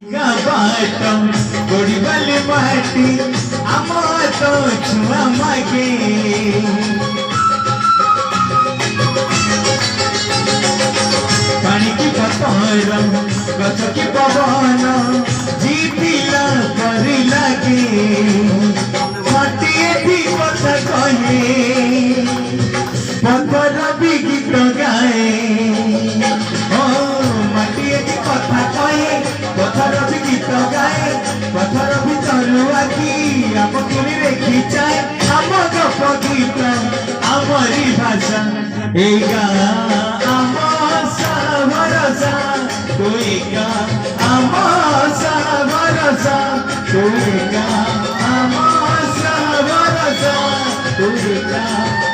bottom गोड़ी वाली माटी आमा तो छुआ मागे पानी की पतरम गछ की पवन जीतिला करी लागे माटी एठी कथा कहे पत्थर भी गीत गाए माटी एठी कथा कहे पत्थर भी गीत गाए पत्थर भी चलुआ की आम किरी रेखी जाए आम गप गीत आमरी भाषा एगा आम भरोसा तुईका आम भरोसा तुईका आम भरोसा तुईका